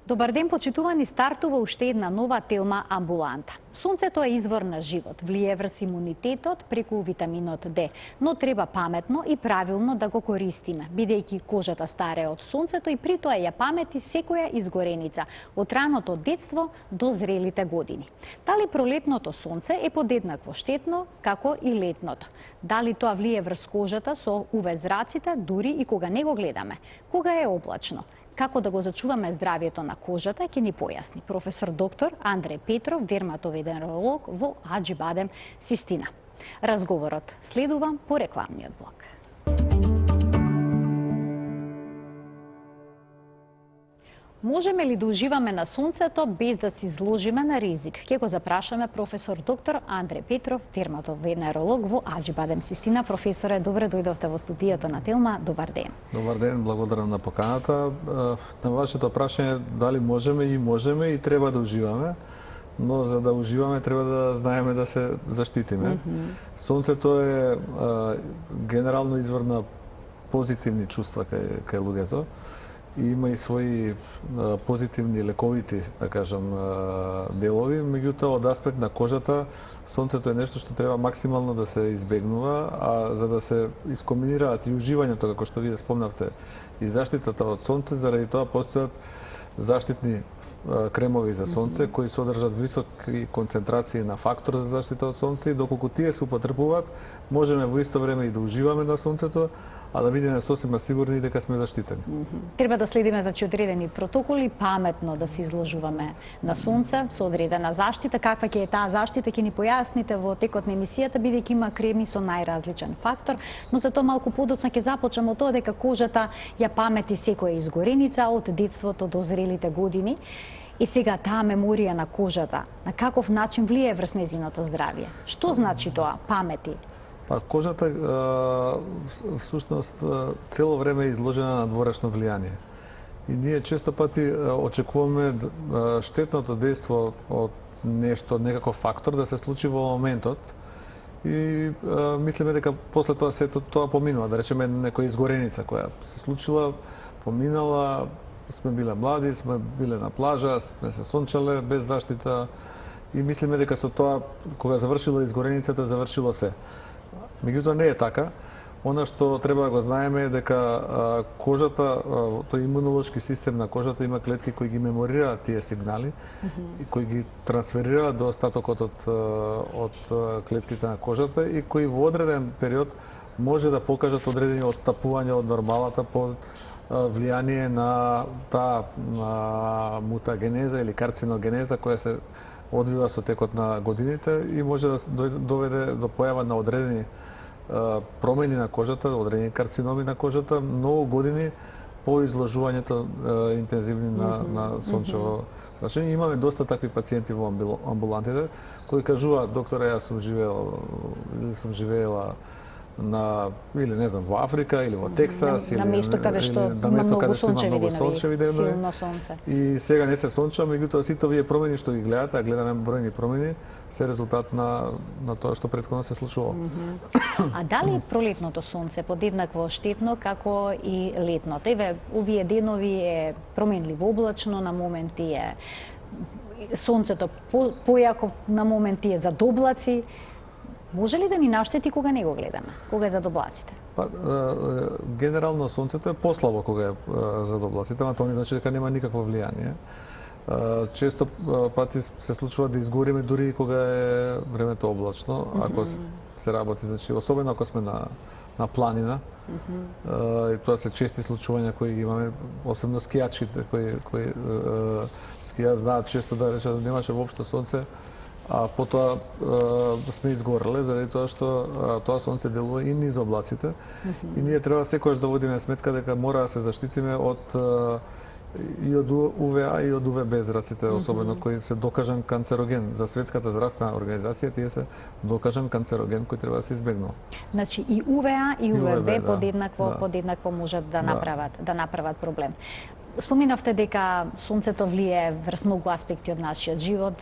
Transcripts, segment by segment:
Добар ден, почитувани, стартува уште една нова телма амбуланта. Сонцето е извор на живот, влијае врз имунитетот преку витаминот Д, но треба паметно и правилно да го користиме, бидејќи кожата старее од сонцето и при тоа ја памети секоја изгореница, од раното детство до зрелите години. Дали пролетното сонце е подеднакво штетно како и летното? Дали тоа влијае врз кожата со УВ зраците, дури и кога не го гледаме? Кога е облачно? Како да го зачуваме здравието на кожата, ќе ни појасни професор доктор Андре Петров, дерматовенеролог во Аџибадем, Систина. Разговорот следува по рекламниот блок. Можеме ли да уживаме на сонцето без да се изложиме на ризик? Ќе го запрашаме професор доктор Андре Петров, дерматовенеролог во Аџибадем, Систина. Професоре, добре дојдовте во студиото на Телма. Добар ден. Добар ден, благодарам на поканата. На вашето прашање дали можеме и треба да уживаме, но за да уживаме треба да знаеме да се заштитиме. Сонцето е генерално извор на позитивни чувства кај луѓето. И има и своји позитивни лековити, да кажам, делови, меѓутоа од аспект на кожата, сонцето е нешто што треба максимално да се избегнува, а за да се искомбинираат и уживањето, како што вие спомнавте, и заштитата од сонце, заради тоа постојат заштитни кремови за сонце кои содржат високи концентрации на фактор за заштита од сонце и доколку тие се употребуваат, можеме во исто време и да уживаме на сонцето, а да бидеме сосема сигурни дека сме заштитени. Треба да следиме одредени протоколи, паметно да се изложуваме на сонце со одредена заштита. Каква ќе е таа заштита, ќе ни појасните во текот на емисијата, бидејќи има креми со најразличен фактор, но за тоа малку подоцна ќе започнеме од тоа дека кожата ја памети секоја изгореница од детството до зрелите години. И сега таа меморија на кожата, на каков начин влијае врз нејзиното здравје? Што значи тоа, памети? Па кожата всушност цело време е изложена на дворешно влијание. И ние често пати очекуваме штетното дејство од нешто, некаков фактор да се случи во моментот и мислиме дека после тоа сето тоа поминува, да речеме некоја изгореница која се случила, поминала, сме биле млади, сме биле на плажа, сме се сончале без заштита и мислиме дека со тоа кога завршила изгореницата завршило се. Меѓутоа не е така. Она што треба да го знаеме е дека кожата, тој имунолошки систем на кожата има клетки кои ги меморираат тие сигнали и кои ги трансферираат до остатокот од клетките на кожата и кои во одреден период може да покажат одредени отстапувања од нормалата по влијание на таа мутагенеза или карциногенеза која се одвива со текот на годините и може да доведе до појава на одредени промени на кожата, одредени карциноми на кожата, многу години по изложувањето интензивни на сончево зрачење. Имаме доста такви пациенти во амбулантите кои кажуваат: докторе, јас сум живеел или сум живеела или не знам, во Африка или во Тексас на место каде што има многу сончеви денови, силно сонце. И сега не се сонча, меѓутоа сите овие промени што ги гледате, а гледаме бројни промени, се резултат на тоа што претходно се случувало. А дали пролетното сонце подеднакво штетно како и летното? Еве, овие денови е променливо облачно, на моменти е сонцето појако, на моменти е зад облаци. Може ли да ни наштети кога не го гледаме, кога е зад облаците? Па, генерално сонцето е послабо кога е зад облаците, но тоа не значи дека нема никакво влијание. Често пати се случува да изгориме дури и кога е времето облачно, ако се работи, значи особено ако сме на планина. И тоа се чести случувања кои ги имаме, особено скијачите кои скијат знаат често да речат да немаше воопшто сонце, а потоа сме изгореле заради тоа што тоа сонце делува и низ облаците и ние треба секогаш да водиме сметка дека мора да се заштитиме и од УВА и од УВБ зраците, особено кои се докажан канцероген. За Светската здравствена организација тие се докажан канцероген кој треба да се избегнува. Значи и УВА и УВБ подеднакво можат да направат проблем. Споминавте дека сонцето влијае врз многу аспекти од нашиот живот.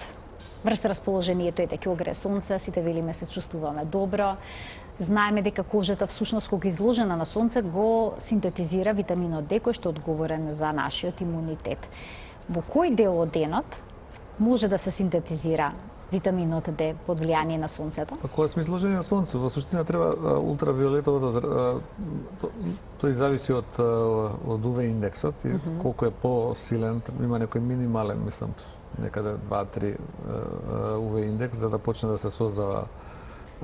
Врз расположението ете ќе огрее сонце, сите велиме се чувствуваме добро. Знаеме дека кожата всушност кога е изложена на сонце го синтетизира витаминот Д кој што е одговорен за нашиот имунитет. во кој дел од денот може да се синтетизира витаминот Д под влијание на сонцето? Па кога сме изложени на сонце, во суштина треба ултравиолетовото тој зависи од UV индексот и колку е посилен, има некој минимален, мислам, некаде 2-3 UV индекс за да почне да се создава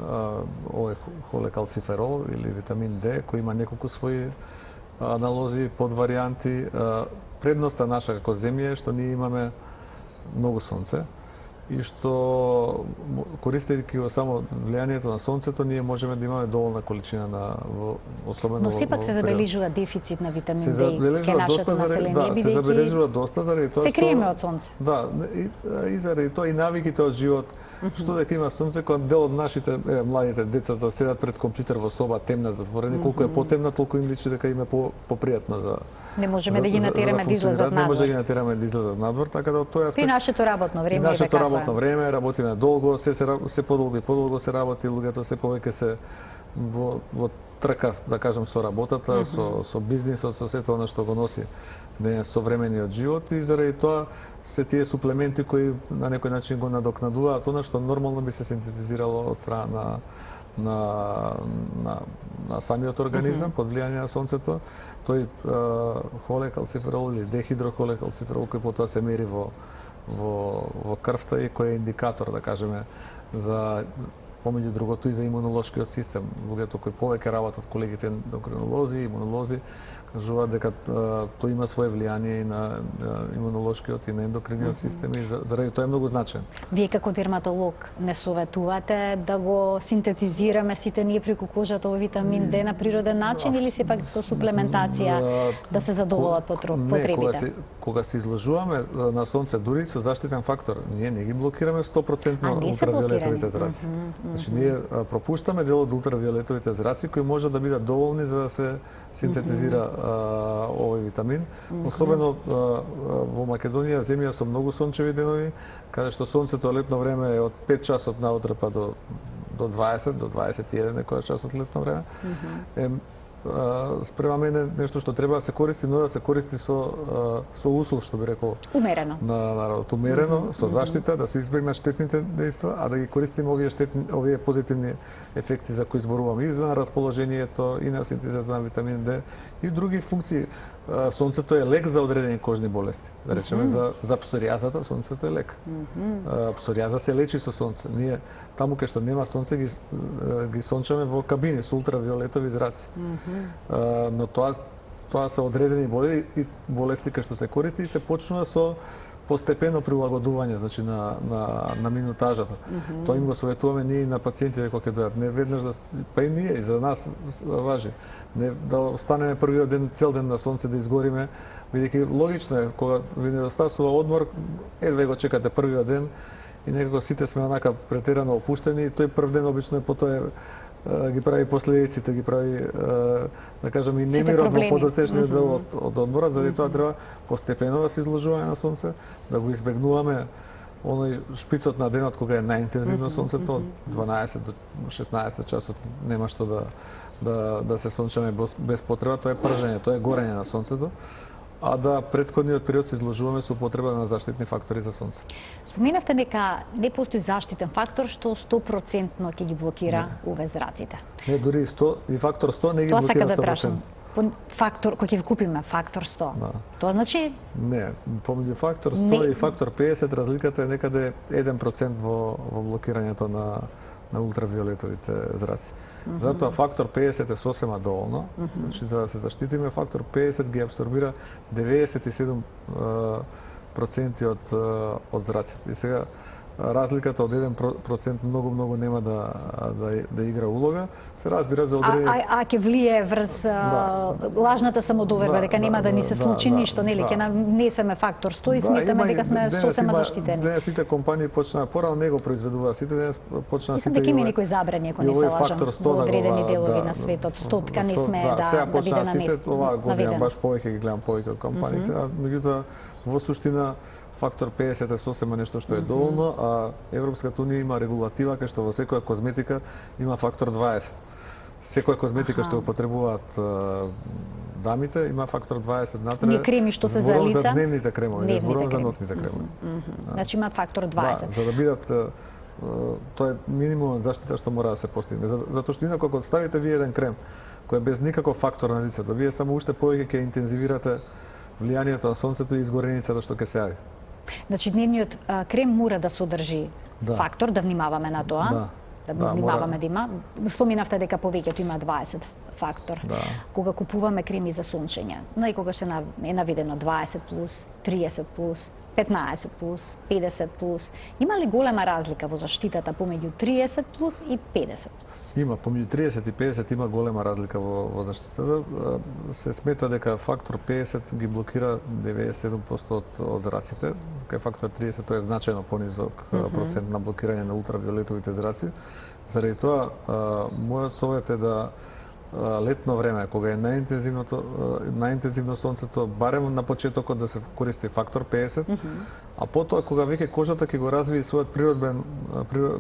овој холекалциферол или витамин Д кој има неколку своји аналози, подваријанти. Предноста наша како земја е што ние имаме многу сонце и што користејќи го само влијанието на сонцето ние можеме да имаме доволна количина на особено Но сепак се забележува дефицит на витамин Д кај нашето население, се забележува доста заради тоа што се криеме од сонце. Да, и заради тоа и навиките од живот, што дека има сонце, кога дел од нашите младите децата седат пред компјутер во соба темна, затворени, колку е потемна, толку им личи дека им е попријатно за. Не можеме да ги натераме да излезат надвор. Не може да ги натераме да излезат надвор, така да од тој аспект. При нашето работно време е така. Работно време, работиме долго, се подолго и подолго се работи, луѓето се повеќе се во трка, да кажем, со работата, со бизнисот, со сето она што го носи денес современиот живот и заради тоа се тие суплементи кои на некој начин го надокнадуваат она што нормално би се синтетизирало од страна на самиот организам под влијание на сонцето. Тој холекалциферол или дехидрохолекалциферол кој потоа се мери во крвта и кој е индикатор, да кажеме, за помеѓу другото и за имунолошкиот систем. Луѓето кои повеќе работат, колегите ендокринолози, имунолози, кажуваат дека тој има свое влијание и на имунолошкиот и на ендокриниот систем и заради тоа е многу значаен. Вие како дерматолог не советувате да го синтетизираме сите ние преку кожата овој витамин Д на природен начин или сепак со суплементација да се задоволат потребите? Не, кога се изложуваме на сонце, дури со заштитен фактор, ние не ги блокираме 100% ултравиолетовите зраци. Значи, ние пропуштаме дел од ултравиолетовите зраци кои може да бидат доволни за да се синтетизира овој витамин. Особено во Македонија, земја со многу сончеви денови, каде што сонцето летно време е од 5 часот наутре па до 20, до 21 некоја часот летно време. Спрема мене нешто што треба да се користи, но да се користи со услов, што би рекол. Умерено. На народот, умерено, со заштита, да се избегнат штетните дејства, а да ги користиме овие позитивни ефекти за кои зборуваме и за расположението, и на синтезата на витамин Д, и други функции. Сонцето е лек за одредени кожни болести. Да речеме за псоријазата, сонцето е лек. Псоријаза се лечи со сонце. Ние таму кај што нема сонце ги сончаме во кабини со ултравиолетови зраци. Но тоа се одредени болести кај што се користи и се почнува со постепено прилагодување, значи на минутажата. Тоа им го советуваме ние и на пациентите кога ќе дојдат. Не веднаш па и ние, и за нас важи. Не да останеме првиот ден, цел ден на сонце да изгориме, бидејќи логично е кога ви недостасува одмор, едве го чекате првиот ден и некако сите сме онака претерано опуштени и тој прв ден обично е потоа ги прави последиците, ги прави, да кажем, и немирот во подосечниот дел од одмора, заради тоа треба постепено да се изложуваме на сонце, да го избегнуваме оној шпицот на денот кога е најинтензивно сонцето, од 12 до 16 часот нема што да се сончаме без потреба, тоа е пржење, тоа е горење на сонцето, а да претходниот период се изложуваме со употреба на заштитни фактори за сонце. Споменавте дека не постои заштитен фактор што 100% ќе ги блокира UV зраците. Не, дури 100 и фактор 100 не ги тоа блокира 100%. Тоа сака да фактор кој ќе купиме фактор 100. Да. Тоа значи не, помеѓу фактор 100 и фактор 50 разликата е некаде 1% во блокирањето на ултравиолетовите зраци. Затоа фактор 50 е сосема доволно. Значи, за да се заштитиме, фактор 50 ги абсорбира 97% од зраците. И сега разликата од 1% многу нема да игра улога. Се разбира за одредени... А ќе влие врз лажната самодоверба дека нема да ни се случи ништо, нели? Ќе нанесеме фактор 100 и сметаме дека сме сосема заштитени. Денес сите компании почнаа, порано него произведуваа сите, денес почнаа сите... Мислам дека има некои забрани, ако не се лажам, во одредени делови на светот. 100 не смее да биде наместено. Оваа година баш повеќе ги гледам повеќе од компаниите, а меѓутоа во суштина фактор 50 е сосема нешто што е доволно, а Европската унија има регулатива кај што во секоја козметика има фактор 20. секоја козметика што употребуваат дамите има фактор 20 внатре. Не креми што се за лица. За дневните кремови, не зборувам за ноќните кремови. Значи имаат фактор 20. Да, за да бидат тоа е минимум заштита што мора да се постигне. Затоа што инаку ако ставите вие еден крем кој е без никаков фактор на лицето, вие само уште повеќе ќе интензивирате влијанието на сонцето и изгореницата што ќе се јави. Значи дневниот крем мора да содржи фактор, да внимаваме на тоа. Да внимаваме да има. Споминавте дека повеќето има 20 фактор. Кога купуваме креми за сончење, најкогаш е наведено 20 плюс, 30 плюс, 15 плюс, 50 плюс. Има ли голема разлика во заштитата помеѓу 30 плюс и 50 плюс? Има, помеѓу 30 и 50 има голема разлика во заштитата. Се смета дека фактор 50 ги блокира 97% од зраците, кај фактор 30 тоа е значајно понизок процент на блокирање на ултравиолетовите зраци. Заради тоа, мојот совет е да летно време, кога е најинтензивно сонцето, барем на почетокот да се користи фактор 50, а потоа кога веќе кожата ќе го развие својот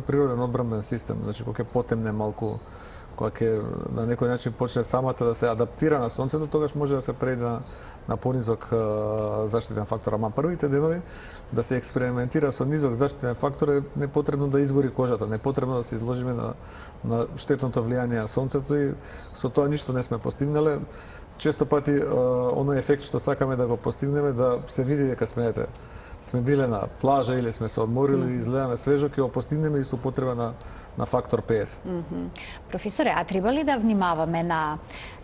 природен одбранбен систем, значи кога ќе потемне малку, кога ќе на некој начин почне самата да се адаптира на сонцето, тогаш може да се прејде на понизок заштитен фактор. Ама првите денови да се експериментира со низок заштитен фактор е непотребно да изгори кожата, непотребно да се изложиме на штетното влијание на сонцето и со тоа ништо не сме постигнале. Често пати оној ефект што сакаме да го постигнеме, да се види дека сме биле на плажа или сме се одморили и изгледаме свежо, ќе го постигнеме и со употреба на фактор 50. Професоре, а треба ли да внимаваме на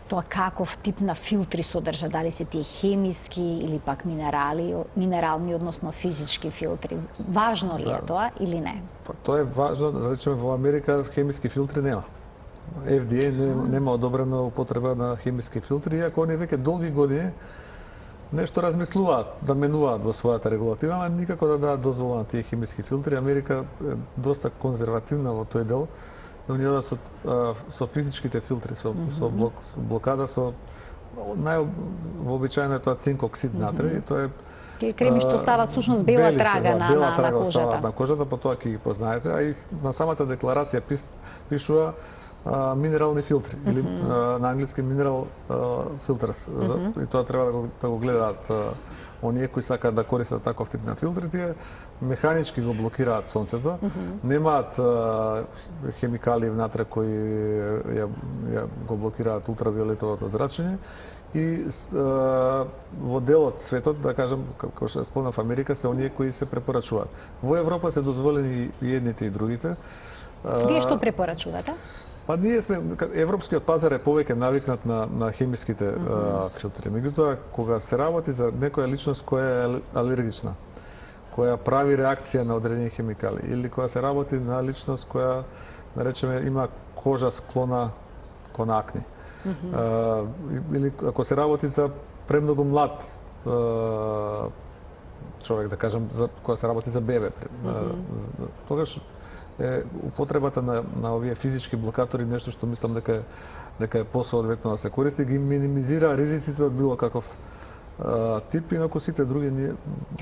тоа каков тип на филтри содржа, дали се тие хемиски или пак минерални, односно физички филтри? Важно ли е тоа или не? Тоа е важно, да речеме во Америка хемиски филтри нема. FDA нема одобрена употреба на хемиски филтри, иако они веќе долги години нешто размислуваат да менуваат во својата регулатива, ама никако да дадат дозвола на тие хемиски филтри. Америка е доста конзервативна во тој дел. Они одат со физичките филтри, со блокада, со вообичаено е тоа цинк оксид натре и тоа е тие креми што стават всушност бела трага на кожата. На кожата, потоа ќе ги познаете, а и на самата декларација пишува минерални филтри или на англиски mineral filters. И тоа треба да го гледаат оние кои сакаат да користат таков тип на филтри, тие механички го блокираат сонцето, немаат хемикали внатре кои го блокираат ултравиолетовото зрачење и во дел од светот, да кажам, како што спомнав, Америка се оние кои се препорачуваат. Во Европа се дозволени и едните и другите. Вие што препорачувате? Па ние сме, европскиот пазар е повеќе навикнат на хемиските филтри. Меѓутоа, кога се работи за некоја личност која е алергична, која прави реакција на одредени хемикали, или кога се работи на личност која, да речеме, има кожа склона кон акни, или ако се работи за премногу млад човек, да кажам, кога се работи за бебе, тогаш употребата на овие физички блокатори нешто што мислам дека е посоодветно да се користи, ги минимизира ризиците од било каков тип, инаку сите други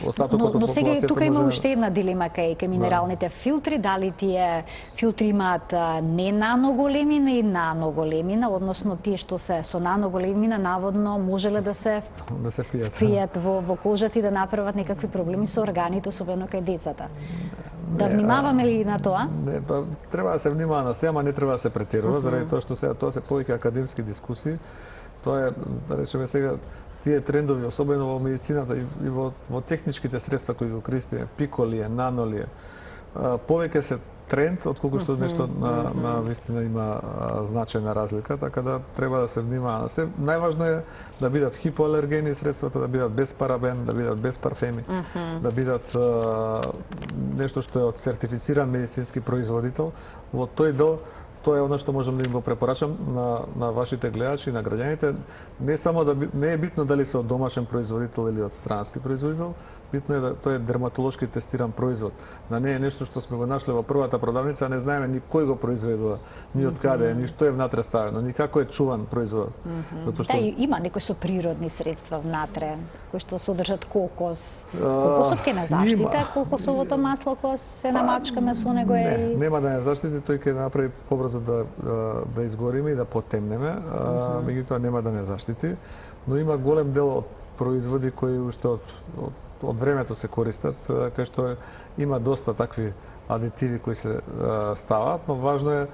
остатокот од популацијата. Но сега тука има уште една дилема кај минералните филтри, дали тие филтри имаат не наноголемина и наноголемина, односно тие што се со наноголемина наводно можеле да се пијат во кожата и да направат некакви проблеми со органите, особено кај децата. Да внимаваме ли на тоа? Не, па треба да се внимава на се, ама не треба да се претерува, заради тоа што сега тоа се повеќе академски дискусии. Тоа е, да речеме сега, тие трендови, особено во медицината и во техничките средства кои го користиме, пиколие, нанолие, повеќе се тренд, отколку што нешто на вистина има значајна разлика, така да треба да се внимава на се. Најважно е да бидат хипоалергени средствата, да бидат без парабен, да бидат без парфеми, да бидат нешто што е од сертифициран медицински производител. Во тој дел тоа е она што можам да им го препорачам на вашите гледачи и на граѓаните. Не само не е битно дали се од домашен производител или од странски производител, битно е да тоа е дерматолошки тестиран производ. Да не е нешто што сме го нашле во првата продавница, а не знаеме ни кој го произведува, ни од каде, ни што е внатре ставено, ни како е чуван производот. Затоа што има некои со природни средства внатре, кои што содржат кокос. Кокосот ке на заштита, кокосовото масло кога се намачкаме со него е. Нема да не заштити, тој ќе направи побрзо побрзо да изгориме и да потемнеме, меѓутоа нема да не заштити, но има голем дел од производи кои уште од времето се користат, кај што има доста такви адитиви кои се ставаат, но важно е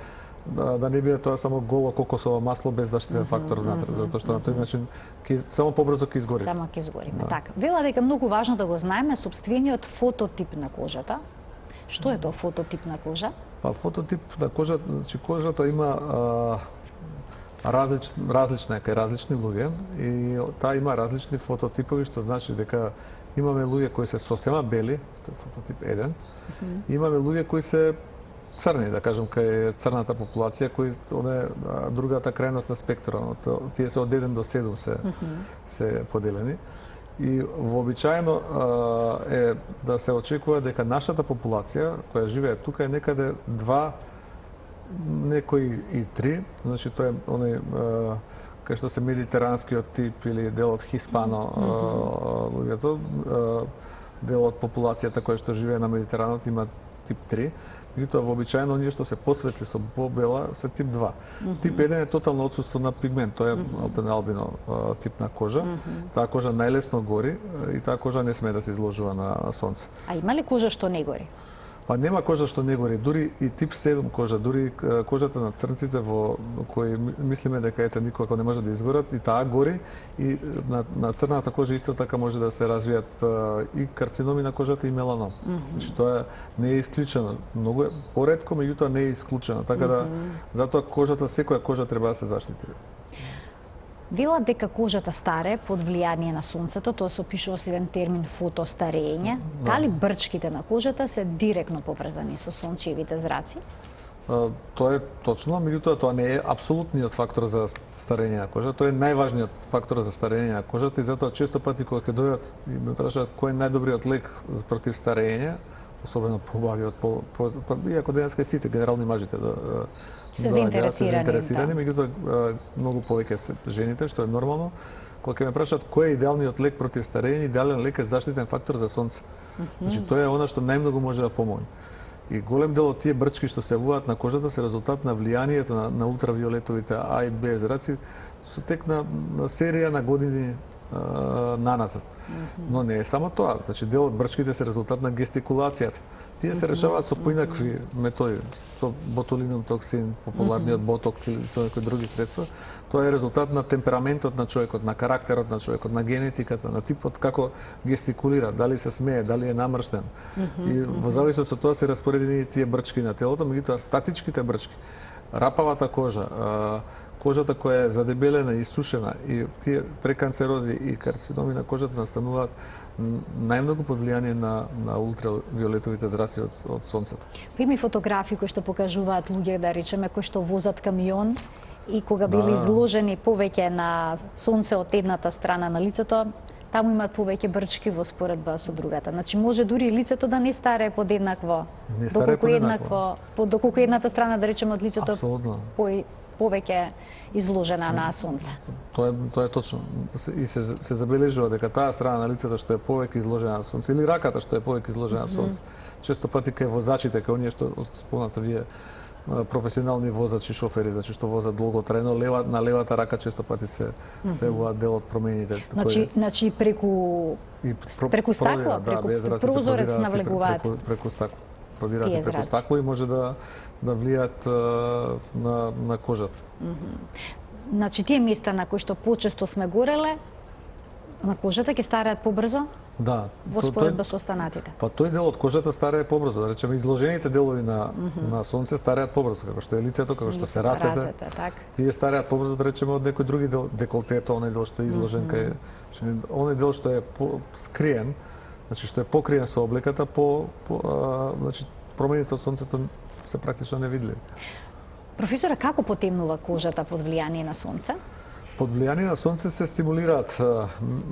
да не биде тоа само голо кокосово масло без заштитен фактор внатре, затоа што на тој начин само побрзо ќе изгорите. Само ќе изгориме, така. Вела дека многу важно да го знаеме сопствениот фототип на кожата. Што е тоа фототип на кожа? Па фототип на кожата, значи кожата има различна кај различни луѓе и таа има различни фототипови, што значи дека имаме луѓе кои се сосема бели, тоа е фототип 1, и имаме луѓе кои се црни, да кажем, кај црната популација, кои другата крајност на спектрот, тие се од 1 до 7 се поделени. И вообичаено е да се очекува дека нашата популација, која живее тука, е некаде 2, некои и 3, значи тоа е оној кај што се медитеранскиот тип или дел од хиспано луѓето, дел од популацијата која што живее на Медитеранот има тип 3, меѓутоа вообичаено оние што се посветли со побела се тип 2. Тип 1 е тотално отсуство на пигмент, тоа е албино тип на кожа. Таа кожа најлесно гори и таа кожа не смее да се изложува на сонце. А има ли кожа што не гори? Па нема кожа што не гори, дури и тип 7 кожа, дури кожата на црнците во кои мислиме дека ете никога не може да изгорат, и таа гори, и на црната кожа исто така може да се развијат и карциноми на кожата и меланом. Значи тоа не е исклучено. Многу е поретко, меѓутоа не е исклучено, така да затоа кожата, секоја кожа треба да се заштити. Велат дека кожата старе под влијание на сонцето, тоа се опишува со еден термин фотостарење. Дали брчките на кожата се директно поврзани со сончевите зраци? Тоа е точно, меѓутоа тоа не е апсолутниот фактор за старење на кожата, тоа е најважниот фактор за старење на кожата и затоа често пати кога ќе дојдат и ме прашаат кој е најдобриот лек против старење, особено побавиот, иако денеска сите генерални мажите се заинтересирани, меѓутоа многу повеќе се жените, што е нормално. Кога ќе ме прашаат кој е идеалниот лек против старење, идеален лек е заштитен фактор за сонце. Значи тоа е она што најмногу може да помогне. И голем дел од тие брчки што се јавуваат на кожата се резултат на влијанието на ултравиолетовите А и Б зраци со тек на серија на години наназад. Но не е само тоа, значи дел од брчките се резултат на гестикулацијата. Тие се решаваат со поинакви методи, со ботулинум токсин, популарниот ботокс или со некои други средства. Тоа е резултат на темпераментот на човекот, на карактерот на човекот, на генетиката, на типот како гестикулира, дали се смее, дали е намрштен. И во зависност од тоа се распоредени тие брчки на телото, меѓутоа статичките брчки, рапавата кожа, кожата која е задебелена и сушена и тие преканцерози и карциноми на кожата настануваат најмногу под влијание на ултравиолетовите зраци од сонцето. Има и фотографии кои што покажуваат луѓе, да речеме, кои што возат камион и кога били изложени повеќе на сонце од едната страна на лицето, таму имаат повеќе брчки во споредба со другата. Значи може дури и лицето да не старее подеднакво. Не старее подеднакво. Доколку едната страна, да речеме, од лицето повеќе изложена на сонце. Тоа е точно. И се забележува дека таа страна на лицето што е повеќе изложена на сонце или раката што е повеќе изложена на сонце. Често пати кај возачите, кај оние што спомнате вие професионални возачи, шофери, значи што возат долготрајно, на левата рака често пати се јавуваат дел од промените. Значи преку стакло, преку прозорец навлегуваат. Преку стакло. Продираат преку стакло и може да влијат на кожата. Значи тие места на кои што почесто сме гореле, на кожата ќе стареат побрзо? Да. Во споредба со останатите. Па тој дел од кожата старее побрзо, да речеме изложените делови на сонце стареат побрзо, како што е лицето, како што се рацете. Тие стареат побрзо, да речеме, од некој други дел, деколтето, оној дел што е изложен кај оној дел што е скриен, значи што е покриен со облеката, значи промените од сонцето се практично невидливи. Професора, како потемнува кожата под влијание на сонце? Под влијание на сонце се стимулираат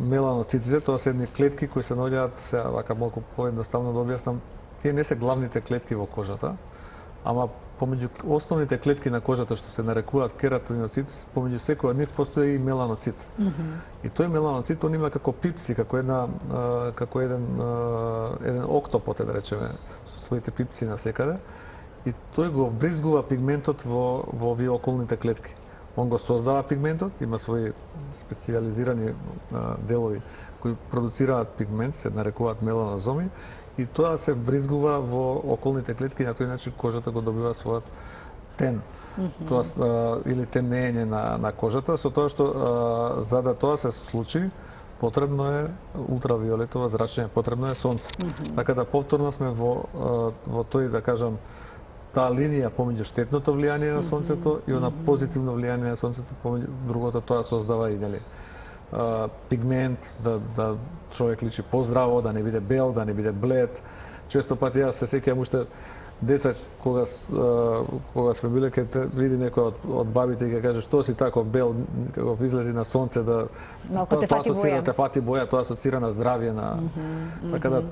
меланоцитите, тоа се едни клетки кои се наоѓаат, сега вака малку поедноставно да објаснам, тие не се главните клетки во кожата, ама помеѓу основните клетки на кожата што се нарекуваат кератиноцит, помеѓу секој од нив постои и меланоцит. И тој меланоцит он има како пипци, како еден октопот, да речеме, со своите пипци насекаде. и тој го вбризгува пигментот во овие околните клетки. Он го создава пигментот, има своји специјализирани делови кои продуцираат пигмент, се нарекуваат меланозоми, и тоа се вбризгува во околните клетки, на тој начин кожата го добива својот тен. Тоа или темнење на кожата, со тоа што за да тоа се случи, потребно е ултравиолетово зрачење, потребно е сонце. Така да повторно сме во тој, да кажам, таа линија помеѓу штетното влијание на сонцето и она позитивно влијание на сонцето помеѓу другото, тоа создава и нели пигмент, да човек личи поздраво, да не биде бел, да не биде блед. Често пати јас се сеќавам уште деца кога сме биле, ке види некој од бабите и ќе каже што си тако бел, како излези на сонце, да тоа асоцира те фати боја, тоа асоцира на здравје, на така да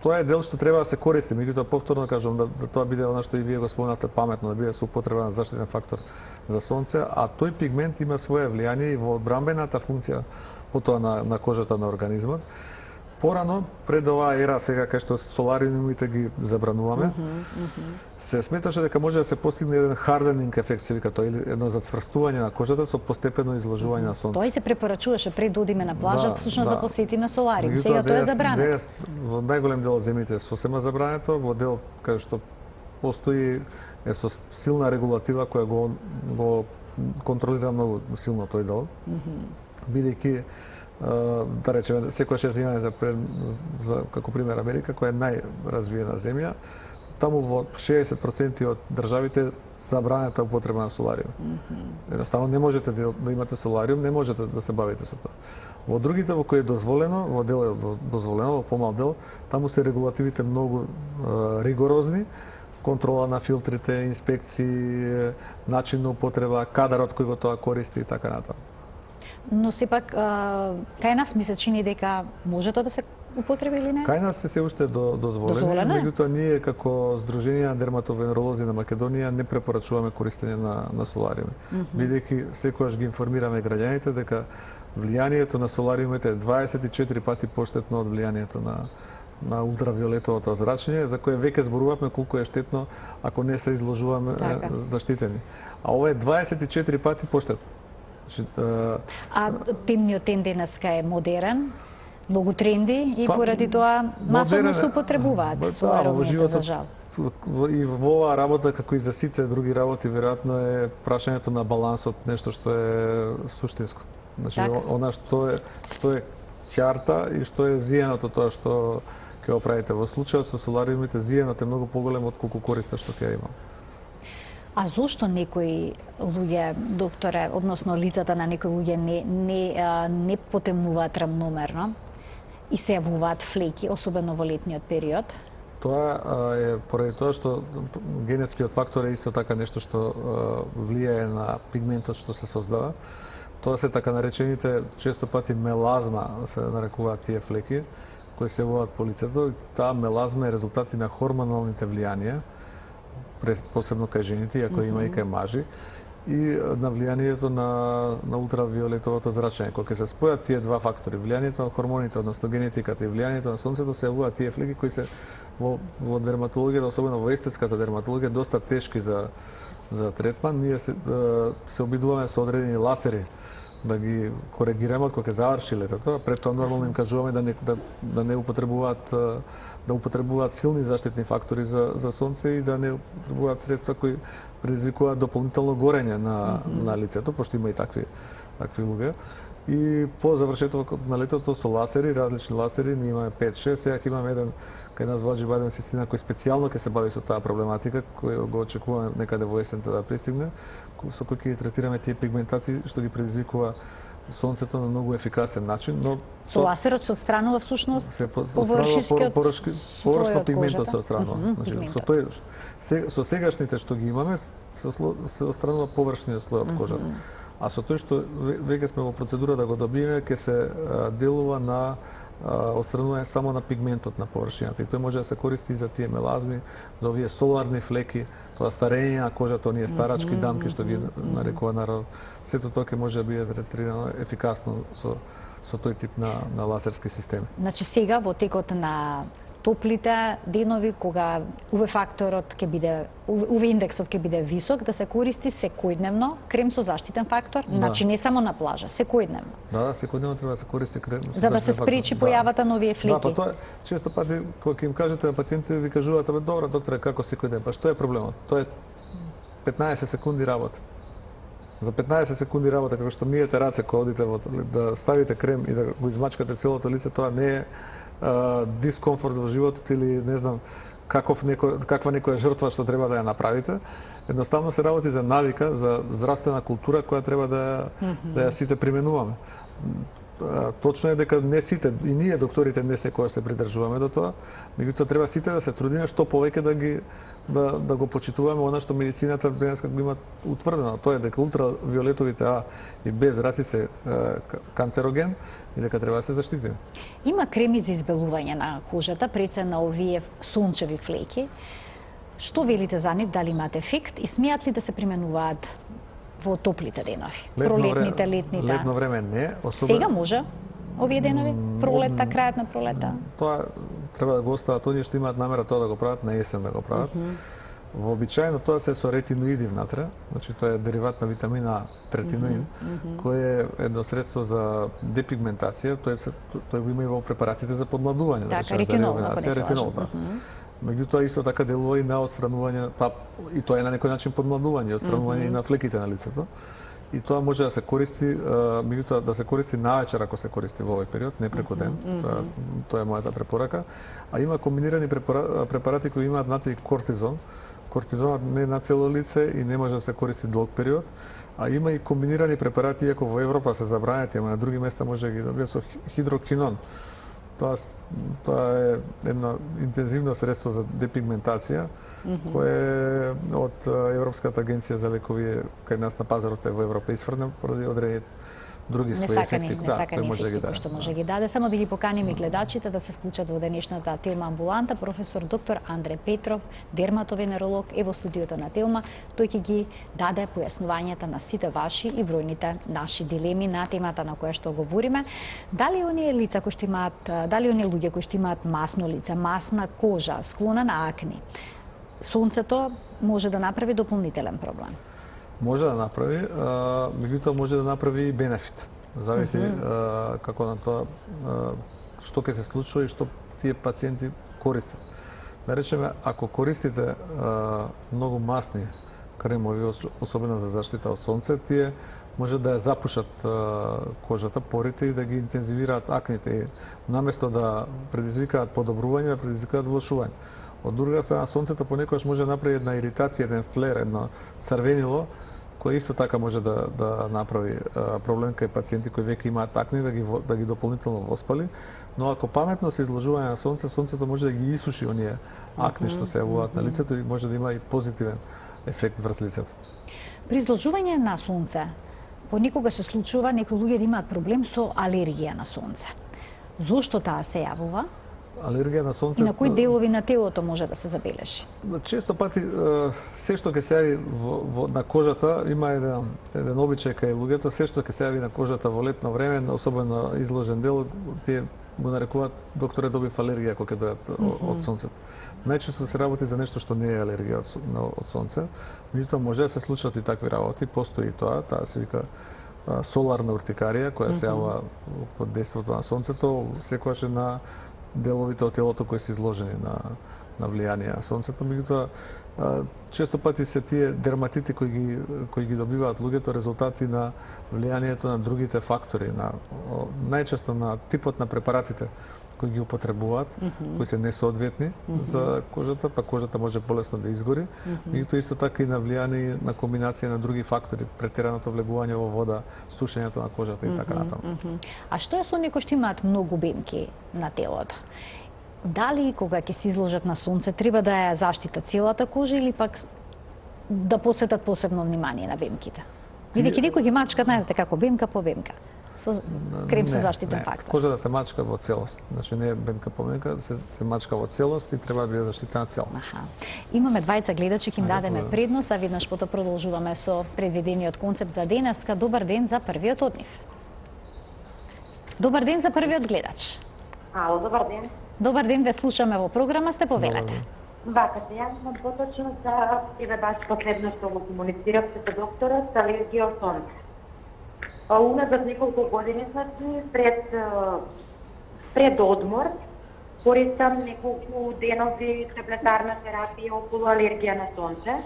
тоа е дел што треба да се користи, меѓутоа повторно кажам да тоа биде она што и вие го спомнавте паметно, да биде со употреба на заштитен фактор за сонце, а тој пигмент има свое влијание и во одбрамбената функција потоа на кожата на организмот. Порано, пред оваа ера сега кај што солариумите ги забрануваме, се сметаше дека може да се постигне еден харденинг ефект, се вика тоа, или едно зацврстување на кожата со постепено изложување на сонце. Тоа и се препорачуваше пред да одиме на плажа, всушност да посетиме солариум. Сега тоа е забрането. Во најголем дел од земјите сосема забрането, во дел кај што постои со силна регулатива која го контролира многу силно тој дел, бидејќи да речеме, секојаш ја земја за како пример Америка, која е најразвиена земја, таму во 60% од државите забранета употреба на солариум. Едноставно не можете да имате солариум, не можете да се бавите со тоа. Во другите во кои е дозволено, во дел е дозволено, во помал дел, таму се регулативите многу ригорозни, контрола на филтрите, инспекции, начин на употреба, кадарот кој го тоа користи и така натаму. Но сепак, кај нас ми се чини дека може тоа да се употреби или не? Кај нас се уште дозволено, меѓутоа ние како Сдружение на дерматовенеролози на Македонија не препорачуваме користење на солариуми. Бидејќи секогаш ги информираме граѓаните дека влијанието на солариумите е 24 пати поштетно од влијанието на ултравиолетовото зрачење, за кое веќе зборувавме колку е штетно ако не се изложуваме заштитени. А ова е 24 пати поштетно. А темниот тен денеска е модерен, многу тренди и поради тоа масовно се употребуваат солариумите, за жал. И во оваа работа, како и за сите други работи, веројатно е прашањето на балансот нешто што е суштинско. Значи, она што е ќарта и што е зијаното тоа што ќе го правите. Во случајот со солариумите, зијанот е многу поголем од колку користа што ќе има. А зошто некои луѓе, докторе, односно лицата на некои луѓе не потемнуваат рамномерно и се јавуваат флеки, особено во летниот период? Тоа е поради тоа што генетскиот фактор е исто така нешто што влијае на пигментот што се создава. Тоа се така наречените често пати мелазма, се нарекуваат тие флеки, кои се јавуваат по лицето. Таа мелазма е резултати на хормоналните влијанија, посебно кај жените, иако има и кај мажи, и на влијанието на ултравиолетовото зрачење. Кога ќе се спојат тие два фактори, влијанието на хормоните, односно генетиката и влијанието на сонцето, се јавуваат тие флеки кои се во дерматологијата, особено во естетската дерматологија, доста тешки за третман. Ние се обидуваме со одредени ласери да ги коригираме кога ќе заврши летото. Пред тоа нормално им кажуваме да не употребуваат силни заштитни фактори за сонце и да не употребуваат средства кои предизвикуваат дополнително горење на лицето, пошто има и такви луѓе. И по завршетокот на летото со ласери, различни ласери, ние имаме 5-6, сега ќе имаме еден кај нас во Аџибаден Систина кој специјално ќе се бави со таа проблематика, кој го очекуваме некаде во есента да пристигне, со кој ќе третираме тие пигментации што ги предизвикува сонцето на многу ефикасен начин, но со ласерот се отстранува всушност површно пигментот се отстранува. Значи со сегашните што ги имаме се отстранува површниот слој од кожата. А со тој што веќе сме во процедура да го добиеме, ќе се делува на отстранување само на пигментот на површината. И тој може да се користи и за тие мелазми, за овие соларни флеки, тоа старење на кожата, оние старачки дамки што ги нарекува народ. Сето тоа ќе може да биде третирано ефикасно со тој тип на лазерски системи. Значи сега во текот на топлите денови кога УВ факторот ќе биде УВ индексот ќе биде висок, да се користи секојдневно крем со заштитен фактор, значи не само на плажа, секојдневно. Да, секојдневно треба да се користи крем со за да се спречи појавата на овие флеки. Да, па тоа често пати кога им кажете на пациентите ви кажуваат: "Абе добро докторе, како секој ден?" Па што е проблемот? Тоа е 15 секунди работа. За 15 секунди работа, како што миете раце кога одите да ставите крем и да го измачкате целото лице, тоа не е дискомфорт во животот или не знам каква некоја жртва што треба да ја направите. Едноставно се работи за навика, за здравствена култура која треба да ја сите применуваме. Точно е дека не сите, и ние докторите не секогаш се придржуваме до тоа, меѓутоа треба сите да се трудиме што повеќе да го почитуваме она што медицината денеска го има утврдено. Тоа е дека ултравиолетовите А и Б зраци се канцероген и дека треба да се заштитиме. Има креми за избелување на кожата пред се на овие сончеви флеки. Што велите за нив, дали имаат ефект и смеат ли да се применуваат во топлите денови? Пролетните, летните? Летно време не, Сега може овие денови? Пролетта, крајот на пролета? Тоа треба да го остават оние што имаат намера тоа да го прават, на есен да го прават. Вообичаено тоа се со ретиноиди внатре, значи тоа е дериват на витамин А, третиноин, кој е едно средство за депигментација, тој го има и во препаратите за подмладување, така, за ревенација, ретинол, да. Меѓутоа исто така делува и на отстранување, па и тоа е на некој начин подмладување, отстранување и на флеките на лицето. И тоа може да се користи, меѓутоа да се користи навечер ако се користи во овој период, не преку ден. Тоа е мојата препорака. А има комбинирани препарати кои имаат внатре кортизон. Кортизонот не е на цело лице и не може да се користи долг период. А има и комбинирани препарати, иако во Европа се забранети, ама на други места може да ги добие со хидрокинон. Тоа е едно интензивно средство за депигментација, кое е од Европската агенција за лекови кај нас на пазарот е во Европа исфрнен поради одредени други своји ефекти, кои може да ги даде. Што може да ги даде. Само да ги поканим и гледачите да се вклучат во денешната Телма амбуланта. Професор доктор Андре Петров, дерматовенеролог, е во студиото на Телма. Тој ќе ги даде појаснувањата на сите ваши и бројните наши дилеми на темата на која што говориме. Дали оние лица кои што имаат, дали оние луѓе кои што имаат масно лице, масна кожа, склона на акни, сонцето може да направи дополнителен проблем? Може да направи, меѓутоа може да направи и бенефит. Зависи како на тоа што ќе се случува и што тие пациенти користат. Да речеме, ако користите многу масни кремови, особено за заштита од сонце, тие може да ја запушат кожата, порите и да ги интензивираат акните. Наместо да предизвикаат подобрување, да предизвикаат влошување. Од друга страна, сонцето понекогаш може да направи една иритација, еден флер, едно црвенило, кој исто така може да направи проблем кај пациенти кои веќе имаат акне, да ги дополнително воспали. Но ако паметно се изложување на сонце, сонцето може да ги исуши оние акне што се јавуваат на лицето и може да има и позитивен ефект врз лицето. При изложување на сонце, понекогаш се случува некои луѓе да имаат проблем со алергија на сонце. Зошто таа се јавува? Алергија на сонце. И на кои делови на телото може да се забележи? Често пати се што ќе се јави на кожата, има еден обичај кај луѓето, се што ќе се јави на кожата во летно време, особено изложен дел, тие го нарекуваат докторе добив алергија кога ќе дојат од сонцето. Најчесто се работи за нешто што не е алергија од сонце, меѓутоа може да се случат и такви работи, постои и тоа се вика соларна уртикарија која се јавува под дејството на сонцето, секогаш е на деловите од телото кои се изложени на влијание на сонцето, меѓутоа често пати се тие дерматити кои ги добиваат луѓето резултати на влијанието на другите фактори, најчесто на типот на препаратите кои ги употребуваат, кои се несоодветни за кожата, па кожата може полесно да изгори, меѓутоа исто така и на влијание на комбинација на други фактори, претераното влегување во вода, сушењето на кожата и така натаму. А што е со оние кои што имаат многу бемки на телото? Дали кога ќе се изложат на сонце треба да ја заштитат целата кожа или пак да посветат посебно внимание на бемките? Бидејќи некои ги мачкат, знаете како бемка по бемка. Со крем со заштитен фактор. Кожа да се мачка во целост. Значи не е бемка по бемка, се мачка во целост и треба да биде заштитена цел. Имаме двајца гледачи, ќе им дадеме предност, а веднаш потоа продолжуваме со предвидениот концепт за денеска. Добар ден за првиот од нив. Добар ден за првиот гледач. Ало, добар ден. Добар ден, ве слушаме во програма, сте повелете. Вакате, јас сум поточно за тебе баш последно што го комунициравте со докторот, алергија од сонце. Уназад неколку години, значи, пред одмор, користам неколку денови таблетарна терапија околу алергија на сонце.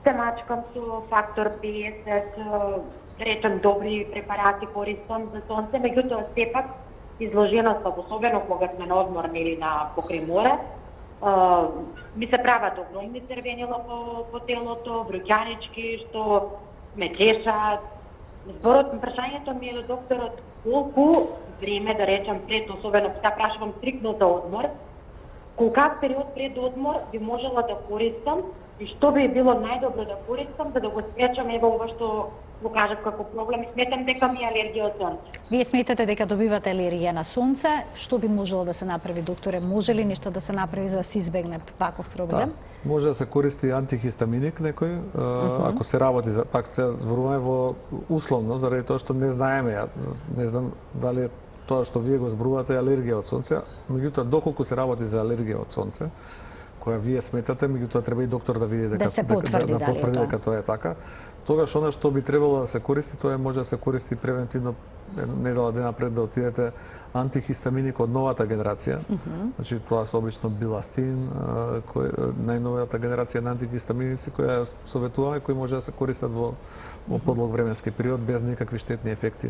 Се мачкам со фактор 50, речем добри препарати користам за сонце, меѓутоа сепак изложеноста, особено кога сме на одмор или на покрај море, ми се прават огромни црвенила по телото, бруќанички што ме чешат. Зборот, прашањето ми е до докторот колку време, да речем, пред, особено сега прашувам стрикно за одмор, колкав период пред одмор би можела да користам и што би било најдобро да користам за да го спречам ево ова што го кажав како проблем. Сметам дека ми е алергија од сонце. Вие сметате дека добивате алергија на сонце, што би можело да се направи, докторе? Може ли нешто да се направи за да се избегне ваков проблем? Да. Може да се користи антихистаминик некој, ако се работи, пак се зборуваме во условно, заради тоа што не знаеме, не знам дали тоа што вие го зборувате е алергија од сонце, меѓутоа доколку се работи за алергија од сонце, која вие сметате, меѓутоа треба и доктор да види дека да потврди дека тоа е така. Тогаш она што би требало да се користи, тоа може да се користи превентивно недела дена пред да отидете антихистаминик од новата генерација. Значи тоа се обично биластин, најновата генерација на антихистаминици која советуваме, кои може да се користат во подлог временски период без никакви штетни ефекти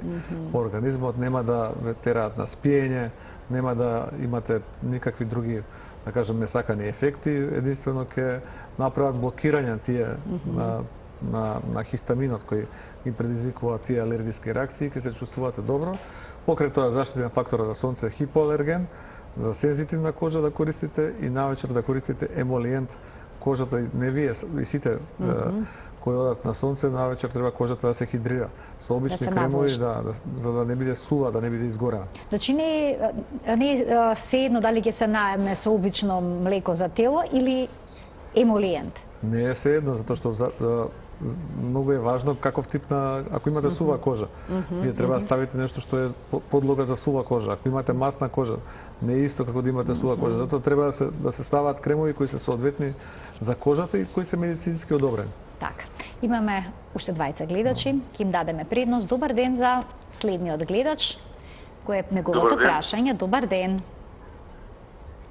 по организмот, нема да ве тераат на спиење, нема да имате никакви други, да кажем, несакани ефекти, единствено ќе направат блокирање тие на хистаминот кој ги предизвикува тие алергиски реакции, ќе се чувствувате добро. Покрај тоа заштитен фактор за сонце хипоалерген, за сензитивна кожа да користите и навечер да користите емолиент. Кожата не вие и сите кои одат на сонце, навечер треба кожата да се хидрира со обични кремови, за да не биде сува, да не биде изгорена. Значи не се едно дали ќе се наедне со обично млеко за тело или емолиент? Не е се едно, затоа што многу е важно каков тип на, ако имате сува кожа, вие треба да ставите нешто што е подлога за сува кожа. Ако имате масна кожа, не е исто како да имате сува кожа. Затоа треба да се ставаат кремови кои се соодветни за кожата и кои се медицински одобрени. Така. Имаме уште двајца гледачи, ќе им дадеме предност. Добар ден за следниот гледач, кој е неговото прашање. Добар ден.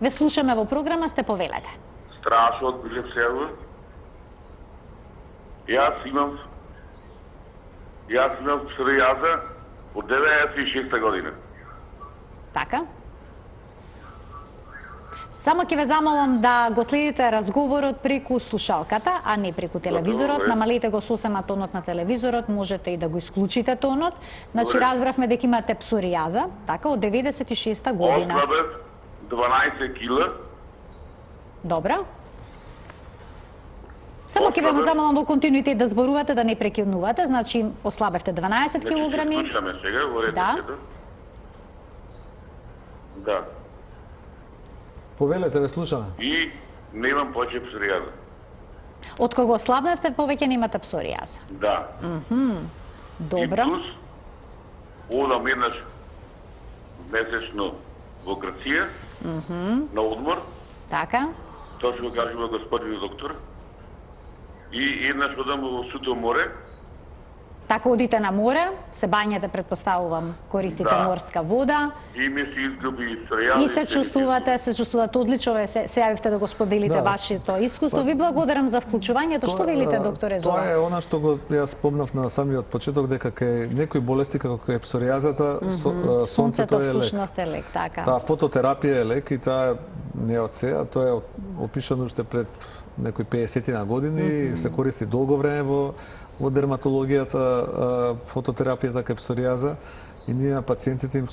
Ве слушаме во програма, сте повелете. Страшно од Билев сервер. Јас имам псоријаза од 96 година. Така. Само ќе ве замолам да го следите разговорот преку слушалката, а не преку телевизорот. Добре. Намалете го сосема тонот на телевизорот, можете и да го исклучите тонот. Значи разбравме дека имате псоријаза, така, од 96 година. Ослабев 12 кила. Добро. Само ќе ве замолам во континуитет да зборувате, да не прекинувате. Значи, ослабевте 12 килограми. Значи, слушаме сега, во Да. Да. Повелете, ве слушаме. И немам повеќе псоријаза. Од кога ослабневте, повеќе немате псоријаза. Да. Добро. И плюс, одам еднаш месечно во Грција, на одмор, Така. тоа што го кажува господин доктор. И еднаш одам во Суто море. Така одите на море, се бањате, предпоставувам, користите Да. морска вода И ми се изгуби псоријаза. и се чувствувате одлично, се јавивте да го споделите Да. вашето искуство. Ви благодарам за вклучувањето. Што велите, докторе, за Тоа ова? е она што го јас спомнав на самиот почеток, дека кај некои болести како е псоријазата, сонцето е лек. всушност е лек, така. Таа фототерапија е лек и таа не е од сега, тоа е опишано уште пред некои 50 на години, се користи долго време во дерматологијата, фототерапијата кај псоријаза и ние на пациентите им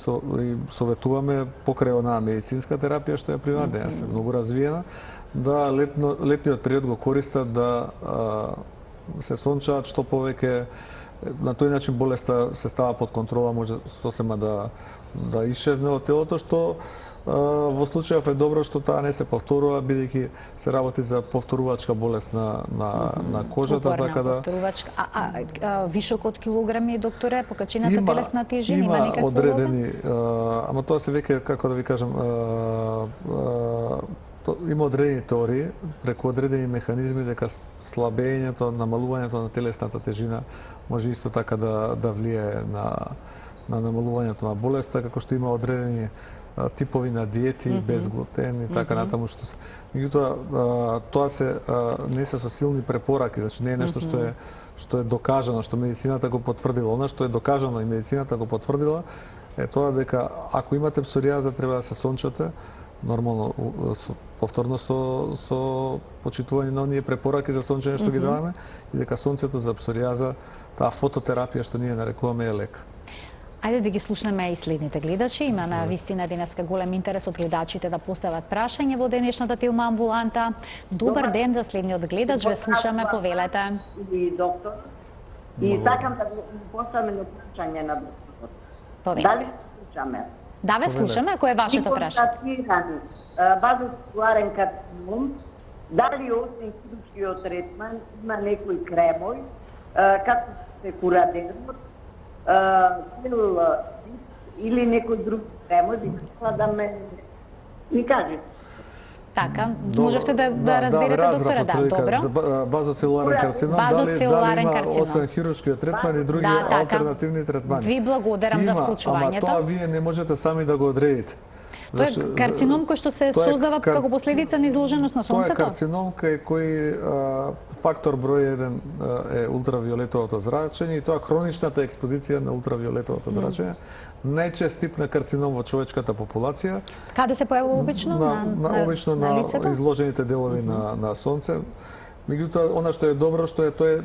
советуваме покрај онаа медицинска терапија што е при нас денес е многу развиена, да летниот период го користат да се сончаат што повеќе, на тој начин болеста се става под контрола, може сосема да исчезне од телото, што во случајов е добро што таа не се повторува, бидејќи се работи за повторувачка болест на кожата, така да повторувачка. Вишок од килограми, докторе, покачената телесна тежина има некаква одредени, ама тоа се веќе, како да ви кажам, има одредени теории, преку одредени механизми, дека слабењето, намалувањето на телесната тежина може исто така да влијае на намалувањето на болеста, како што има одредени типови на диети без глутен и така натаму, што се. Меѓутоа тоа се не се со силни препораки, значи не е нешто што е докажано, што медицината го потврдила. Она што е докажано и медицината го потврдила е тоа дека ако имате псоријаза треба да се сончате, нормално повторно со почитување на оние препораки за сончење што ги даваме, и дека сонцето за псоријаза, таа фототерапија што ние нарекуваме е лек. Ајде да ги слушнеме и следните гледачи. Има на вистина денеска голем интерес од гледачите да постават прашање во денешната Телма амбуланта. Добар ден за следниот гледач, ве слушаме, повелете. И доктор. И сакам да го поставам прашање на докторот. Повелете. Дали слушаме? Да, ве слушаме, кој е вашето прашање? Констатирани базоцелуларен карцином, дали освен хируршкиот третман има некои кремој, како се курадерот, или некој друг кремој, би сакала да ми каже. Така, можевте да разберете, доктора, да, добро. За базоцелуларен карцином, дали има освен хируршкиот третман и други алтернативни третмани? Ви благодарам за вклучувањето. Ама тоа вие не можете сами да го одредите. Тоа е карцином кој што се создава како последица на изложеност на сонцето? Тоа е карцином кој фактор број 1 е ултравиолетовото зрачење, и тоа хроничната експозиција на ултравиолетовото зрачење. Најчест тип на карцином во човечката популација. Каде се појавува обично? Обично на изложените делови на сонце. Меѓутоа, она што е добро, што е тој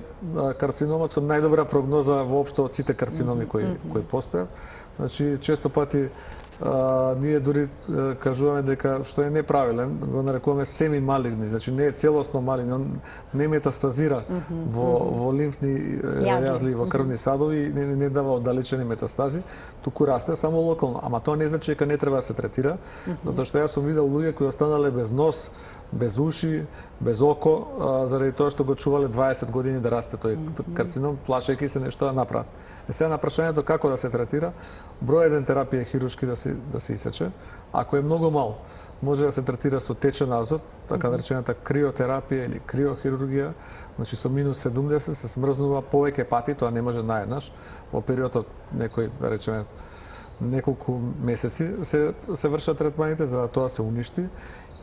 карциномот со најдобра прогноза воопшто од сите карциноми кои постојат. Значи, често пати ние дури кажуваме дека што е неправилен, го нарекуваме семималигни, значи не е целосно малигни, он не метастазира во лимфни јазли, во крвни садови и не дава оддалечени метастази, туку расте само локално. Ама тоа не значи дека не треба да се третира, затоа што јас сум видел луѓе кои останале без нос, без уши, без око, заради тоа што го чувале 20 години да расте тој карцином, плашејќи се нешто да направат. Сега на прашањето како да се третира, број 1 терапија хируршки да се исече. Ако е многу мал, може да се третира со течен азот, така наречената криотерапија или криохирургија, значи со минус 70 се смрзнува повеќе пати, тоа не може наеднаш, во период од некој, да речеме, неколку месеци се вршат третманите, за да тоа се уништи.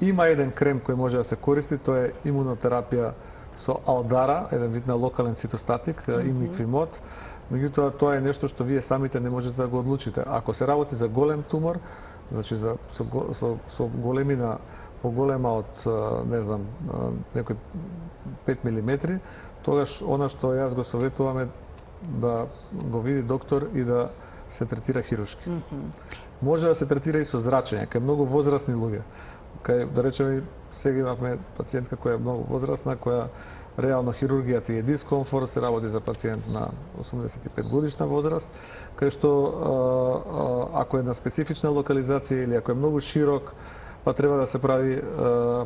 Има еден крем кој може да се користи, тоа е имунотерапија со алдара, еден вид на локален цитостатик, имиквимод. Меѓутоа, тоа е нешто што вие самите не можете да го одлучите. Ако се работи за голем тумор, значи со големина поголема од, не знам, некој 5 мм, тогаш она што јас го советувам е да го види доктор и да се третира хируршки. Може да се третира и со зрачење, кај многу возрастни луѓе. Кај, да речеме, сега имавме пациентка која е многу возрастна, која реално хирургијата е дискомфорт, се работи за пациент на 85 годишна возраст, кај што ако е на специфична локализација или ако е многу широк, па треба да се прави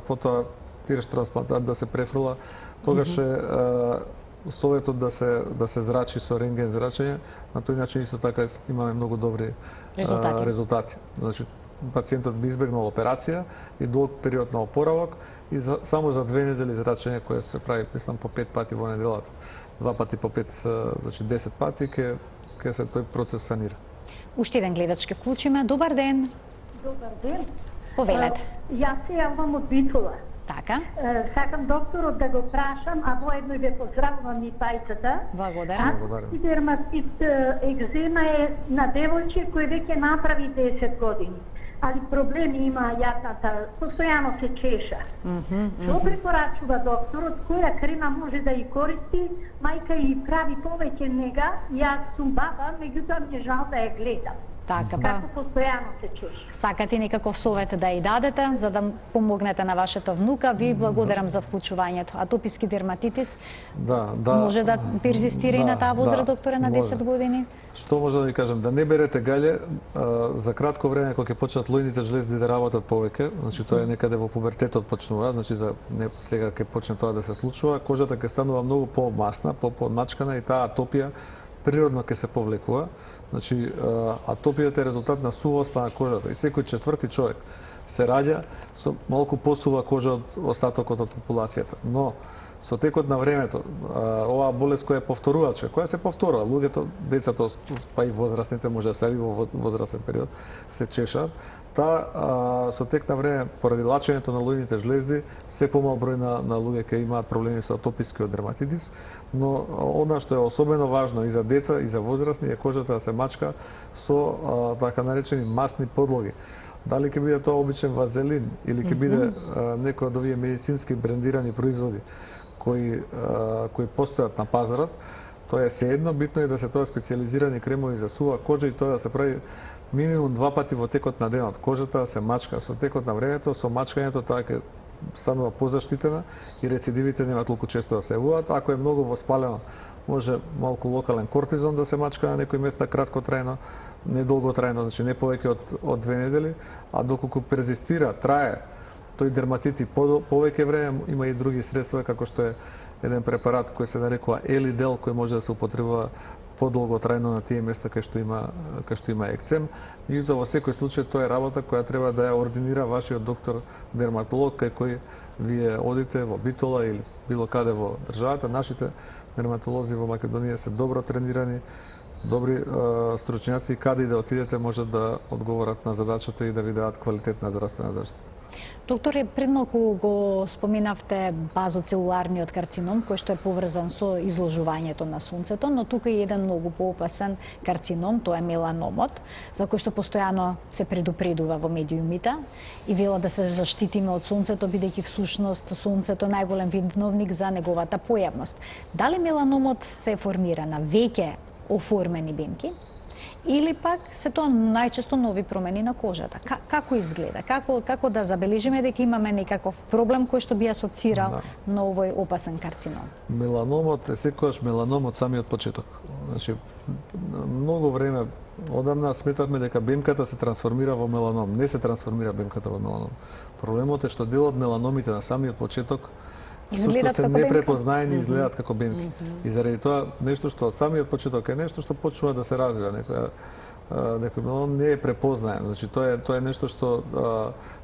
потоа тиреш трансплантат да се префрла, тогаш е советот да се зрачи со рентген зрачење, на тој начин исто така имаме многу добри резултати. Значи, пациентот би избегнал операција и долг период на опоравок и само за 2 недели зрачење кое се прави, мислам, по 5 пати во неделата. 2 пати по 5, значи 10 пати ќе се тој процес санира. Уште еден гледач ке вклучиме. Добар ден. Добар ден. Повелете. Јас се јавам од Битола. Така. Сакам докторот да го прашам, а воедно и ве поздравувам и пајцата. Благодарам. Дерматит екзема е на девојче кој веќе направи 10 години. Али проблеми има јатната, постојано се чеша. Што препорачува докторот, која крема може да ја користи, мајка и прави повеќе нега, јас сум баба, меѓутоа ми е жал да ја гледам. Така, па Како постојано се чуша. сакате некаков совет да ја дадете за да помогнете на вашата внука. Ви благодарам за вклучувањето. Атописки дерматитис Да, може да перзистира и на таа возраст, докторе, на 10 може. години? Што може да ви кажем? Да не берете гаље, за кратко време кога ќе почнат лојните жлезди да работат повеќе, значи тоа е некаде во пубертетот почнува, значи за не сега ќе почне тоа да се случува, кожата ќе станува многу помасна, помачкана и таа атопија природно ќе се повлекува. Значи атопијата е резултат на сувоста на кожата и секој четврти човек се раѓа со малку посува кожа од остатокот од популацијата. Но со текот на времето, оваа болест која е повторувачка, која се повторува, луѓето, децата, па и возрастните, може да се и во возрастен период, се чешат, со тек на време, поради лачењето на лојните жлезди, се помал број на луѓе ќе имаат проблеми со атопискиот дерматитис, но она што е особено важно и за деца и за возрастни е кожата да се мачка со така наречени масни подлоги. Дали ќе биде тоа обичен вазелин или ќе биде некој од овие медицински брендирани производи кои постојат на пазарот, тоа е sejedno, битно е да се тоа специјализирани кремови за сува кожа и тоа да се прави минимум 2 пати во текот на денот. Кожата да се мачка со текот на времето, со мачкањето тоа ќе станува позаштитена и рецидивите нема толку често да се јавуваат. Ако е многу воспалено, може малку локален кортизон да се мачка на некои места краткотрајно, не долготрајно, значи не повеќе од 2 недели, а доколку перзистира, трае тој дерматит и повеќе време, има и други средства како што е еден препарат кој се нарекува Елидел, кој може да се употребува подолготрајно на тие места кај што има екцем. Меѓутоа во секој случај тоа е работа која треба да ја ординира вашиот доктор дерматолог кај кој вие одите во Битола или било каде во државата. Нашите дерматолози во Македонија се добро тренирани, добри стручњаци и каде и да отидете може да одговорат на задачата и да ви дадат квалитетна здравствена заштита. Докторе, пред малку го споменавте базоцелуларниот карцином, кој што е поврзан со изложувањето на сонцето, но тука е еден многу поопасен карцином, тоа е меланомот, за кој што постојано се предупредува во медиумите и вела да се заштитиме од сонцето, бидејќи всушност сонцето е најголем видновник за неговата појавност. Дали меланомот се формира на веќе оформени бенки? Или пак се тоа најчесто нови промени на кожата. Како изгледа? Како да забележиме дека имаме некаков проблем кој што би асоцирал на овој опасен карцином? Меланомот е секогаш меланом од самиот почеток. Значи, многу време одамна сметавме дека бемката се трансформира во меланом. Не се трансформира бемката во меланом. Проблемот е што дел од меланомите на самиот почеток изгледат се како непрепознаени изгледаат како бемки. И заради тоа нешто што од самиот почеток е нешто што почнува да се развива, некој меланом не е препознаен. Значи тоа е нешто што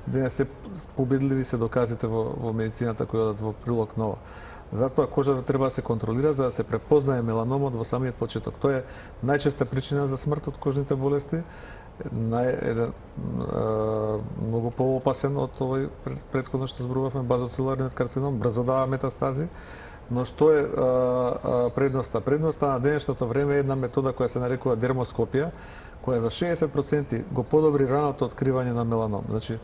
денес се победливи се доказите во медицината кои одат во прилог на ова. Затоа кожата треба да се контролира за да се препознае меланомот во самиот почеток. Тоа е најчеста причина за смрт од кожните болести. Многу поопасен од овој претходно што зборувавме базоцелуларниот карцином, брзо дава метастази. Но што е предноста? Предноста на денешното време е една метода која се нарекува дермоскопија, која за 60% го подобри раното откривање на меланом. Значи,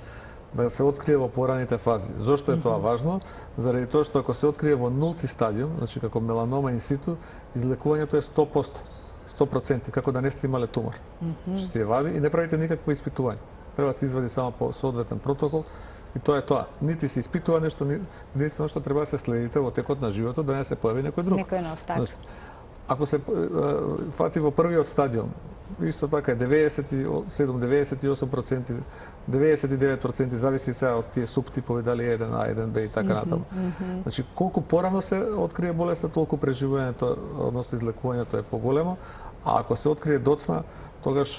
да се открие во пораните фази. Зошто е тоа важно? Заради тоа што ако се открие во нулти стадиум, значи како меланома инситу, излекувањето е 100%, како да не сте имале тумор. Што се вади и не правите никакво испитување. Треба да се извади само по соодветен протокол и тоа е тоа. Нити се испитува нешто, единствено што треба да се следите во текот на животот да не се појави некој друг. Некој нов, така. Значи, ако се фати во првиот стадиум, исто така е 97-98%, 99% зависи сега од тие субтипови, дали е 1А, 1Б и така натаму. Значи, колку порано се открие болеста, толку преживувањето, односно излекувањето е поголемо, а ако се открие доцна, тогаш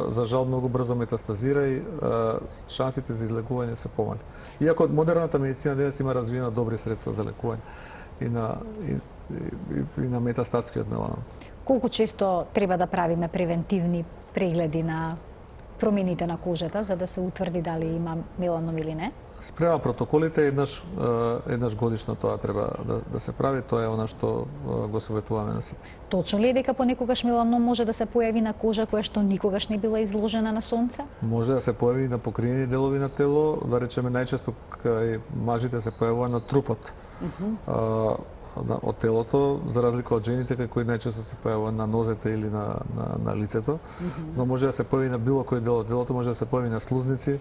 за жал многу брзо метастазира и шансите за излекување се помали. Иако модерната медицина денес има развиена добри средства за лекување и на метастатскиот меланом. Колку често треба да правиме превентивни прегледи на промените на кожата за да се утврди дали има меланом или не? Спрема протоколите еднаш годишно тоа треба да се прави, тоа е она што го советуваме на сите. Точно ли е дека понекогаш меланом може да се појави на кожа која што никогаш не била изложена на сонце? Може да се појави на покриени делови на тело, да речеме најчесто кај мажите се појавува на трупот. од телото, за разлика од жените кои најчесто се појавува на нозете или на лицето, но може да се појави на било кој дел од телото, може да се појави на слузници,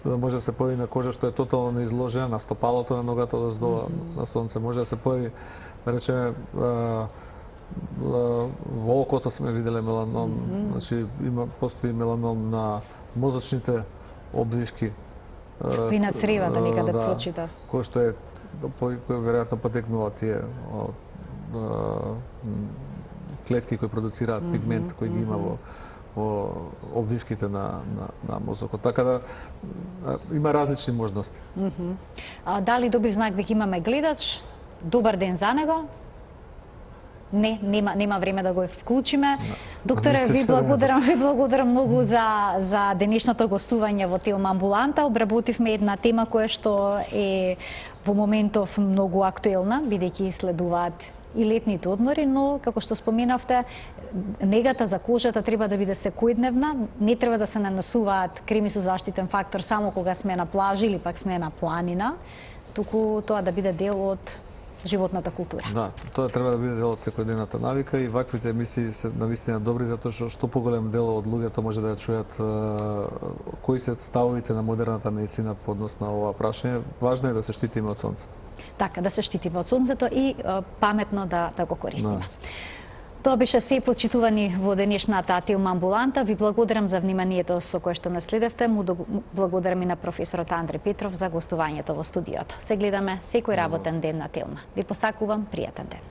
може да се појави на кожа што е тотално изложена, на стопалото на ногата одоздола на сонце, може да се појави, да речеме, во окото сме виделе меланом, значи постои меланом на мозочните обвивки. И на цревата некаде прочита. Кој што е кој веројатно потекнува тие од клетки кои продуцираат пигмент кој ги има во обвивките на мозокот. Така да има различни можности. Дали добив знак дека имаме гледач? Добар ден за него. Не, нема време да го вклучиме. Докторе, ви благодарам многу за денешното гостување во Телма амбуланта. Обработивме една тема која што е во моментов многу актуелна, бидејќи следуваат и летните одмори, но како што споменавте, негата за кожата треба да биде секојдневна, не треба да се нанесуваат креми со заштитен фактор само кога сме на плажа или пак сме на планина, туку тоа да биде дел од животната култура. Да, тоа треба да биде дел од секојдневната навика и ваквите емисии се навистина добри затоа што поголем дел од луѓето може да ја чујат кои се ставовите на модерната медицина по однос на ова прашање. Важно е да се штитиме од сонце. Така, да се штитиме од сонцето и паметно да го користиме. Тоа беше се, почитувани во денешната Телма амбуланта. Ви благодарам за вниманието со кое што нас следевте. Му благодарам и на професорот Андре Петров за гостувањето во студиото. Се гледаме секој работен ден на Телма. Ви посакувам пријатен ден.